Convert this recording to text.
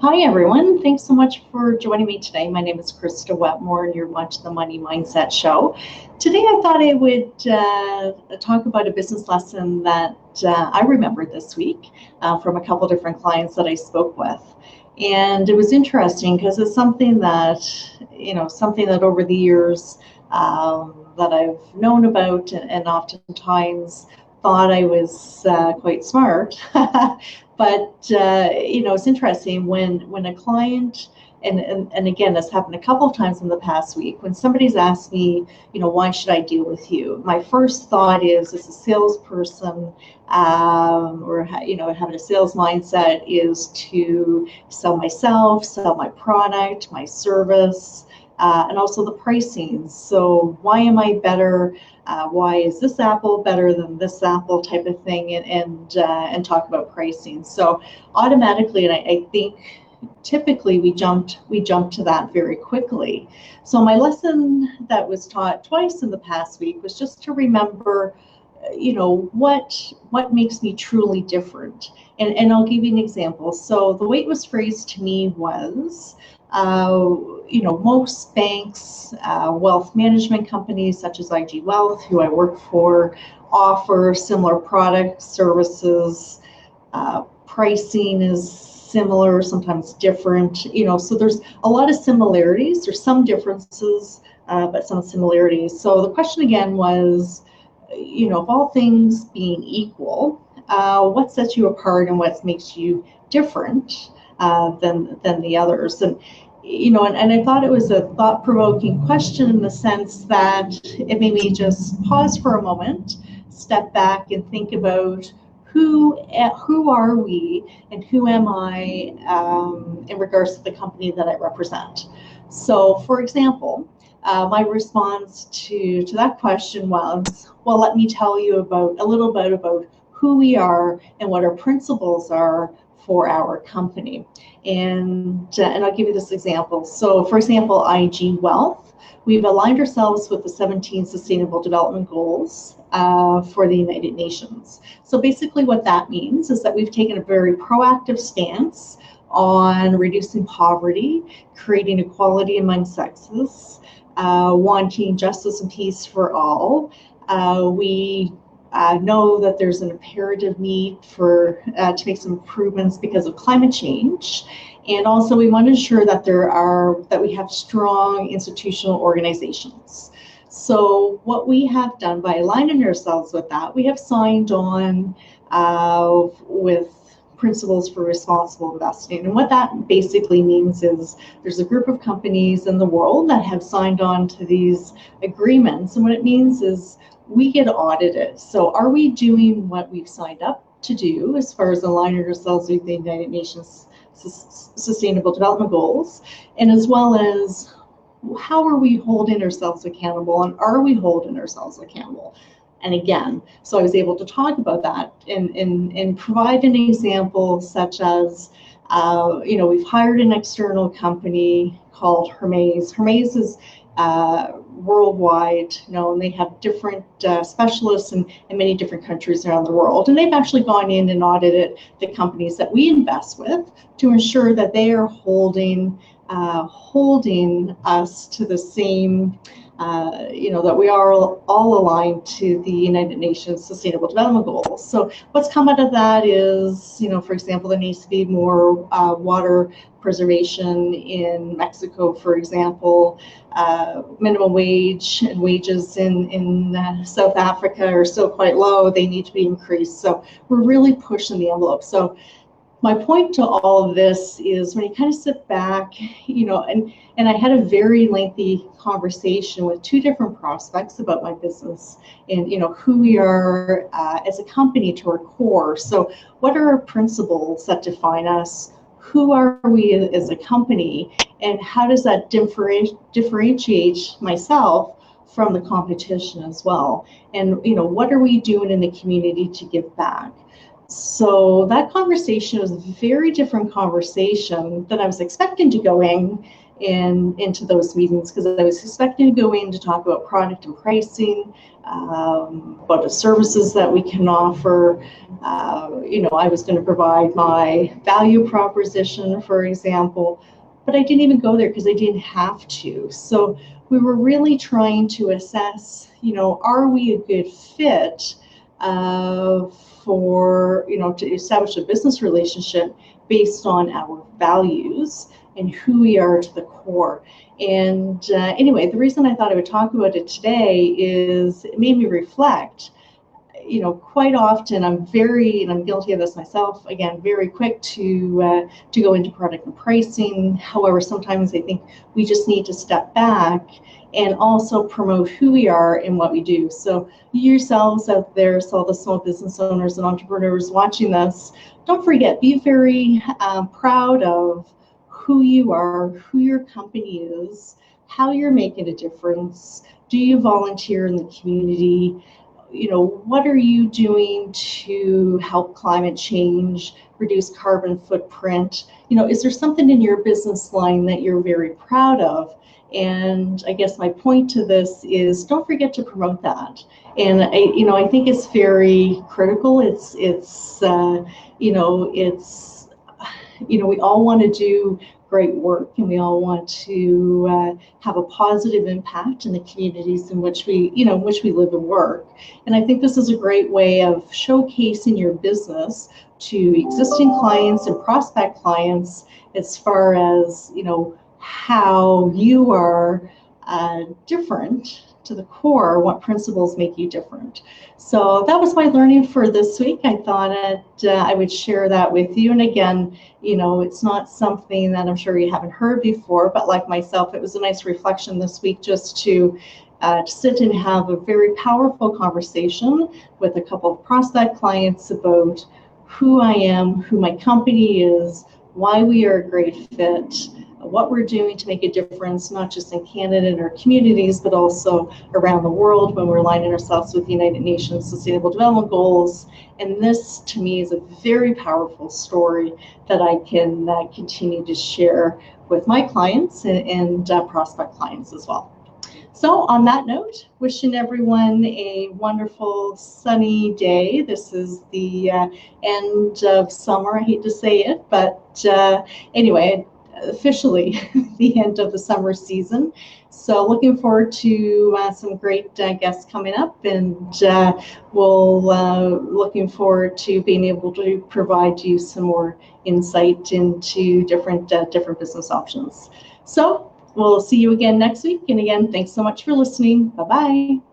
Hi, everyone. Thanks so much for joining me today. My name is Krista Wetmore, and you're watching the Money Mindset Show. Today, I thought I would talk about a business lesson that I remembered this week from a couple different clients that I spoke with. And it was interesting because it's something that, something that over the years that I've known about and oftentimes thought I was quite smart. But it's interesting when a client, and again, this happened a couple of times in the past week, when somebody's asked me, why should I deal with you? My first thought is, as a salesperson, or having a sales mindset, is to sell myself, sell my product, my service, and also the pricing. So why am I better? Why is this apple better than this apple, type of thing, and talk about pricing. So automatically, and I think typically we jump to that very quickly. So my lesson that was taught twice in the past week was just to remember, what makes me truly different. And I'll give you an example. So the way it was phrased to me was, most banks, wealth management companies such as IG Wealth, who I work for, offer similar products, services. Pricing is similar, sometimes different. So there's a lot of similarities. There's some differences, but some similarities. So the question again was, of all things being equal, what sets you apart and what makes you different than the others? And I thought it was a thought-provoking question in the sense that it made me just pause for a moment, step back, and think about who are we and who am I in regards to the company that I represent. So, for example, my response to that question was, well, let me tell you a little bit about who we are and what our principles are for our company. And I'll give you this example. So, for example, IG Wealth, we've aligned ourselves with the 17 Sustainable Development Goals for the United Nations. So basically what that means is that we've taken a very proactive stance on reducing poverty, creating equality among sexes, wanting justice and peace for all. We know that there's an imperative need to make some improvements because of climate change, and also we want to ensure that we have strong institutional organizations. So what we have done by aligning ourselves with that, we have signed on with principles for responsible investing. And what that basically means is there's a group of companies in the world that have signed on to these agreements. And what it means is we get audited. So are we doing what we've signed up to do as far as aligning ourselves with the United Nations Sustainable Development Goals, and as well as how are we holding ourselves accountable, and are we holding ourselves accountable? And again, so I was able to talk about that and provide an example such as, we've hired an external company called Hermes. Hermes is worldwide, and they have different specialists in many different countries around the world. And they've actually gone in and audited the companies that we invest with to ensure that they are holding us to the same, that we are all aligned to the United Nations Sustainable Development Goals. So what's come out of that is, for example, there needs to be more water preservation in Mexico, for example. Minimum wage and wages in South Africa are still quite low. They need to be increased. So we're really pushing the envelope. So my point to all of this is when you kind of sit back, and I had a very lengthy conversation with two different prospects about my business and, who we are as a company to our core. So what are our principles that define us? Who are we as a company? And how does that differentiate myself from the competition as well? And, what are we doing in the community to give back? So that conversation was a very different conversation than I was expecting to go in into those meetings because I was expecting to go in to talk about product and pricing, about the services that we can offer. I was going to provide my value proposition, for example, but I didn't even go there because I didn't have to. So we were really trying to assess, are we a good fit for, to establish a business relationship based on our values and who we are to the core. And anyway, the reason I thought I would talk about it today is it made me reflect. Quite often I'm guilty of this myself, again, very quick to go into product and pricing. However, sometimes I think we just need to step back and also promote who we are and what we do. So you yourselves out there, so all the small business owners and entrepreneurs watching this, don't forget, be very proud of who you are, who your company is, how you're making a difference. Do you volunteer in the community? What are you doing to help climate change, reduce carbon footprint? Is there something in your business line that you're very proud of? And I guess my point to this is don't forget to promote that. And I think it's very critical. We all want to do great work and we all want to have a positive impact in the communities in which we live and work. And I think this is a great way of showcasing your business to existing clients and prospect clients as far as, how you are different to the core, what principles make you different. So that was my learning for this week. I thought I would share that with you. And again, it's not something that I'm sure you haven't heard before, but like myself, it was a nice reflection this week just to sit and have a very powerful conversation with a couple of prospect clients about who I am, who my company is, why we are a great fit, what we're doing to make a difference, not just in Canada and our communities, but also around the world when we're aligning ourselves with the United Nations Sustainable Development Goals. And this, to me, is a very powerful story that I can continue to share with my clients and prospect clients as well. So on that note, wishing everyone a wonderful sunny day. This is the end of summer. I hate to say it, but anyway, officially the end of the summer season. So looking forward to some great guests coming up, and looking forward to being able to provide you some more insight into different business options. So we'll see you again next week. And again, thanks so much for listening. Bye-bye.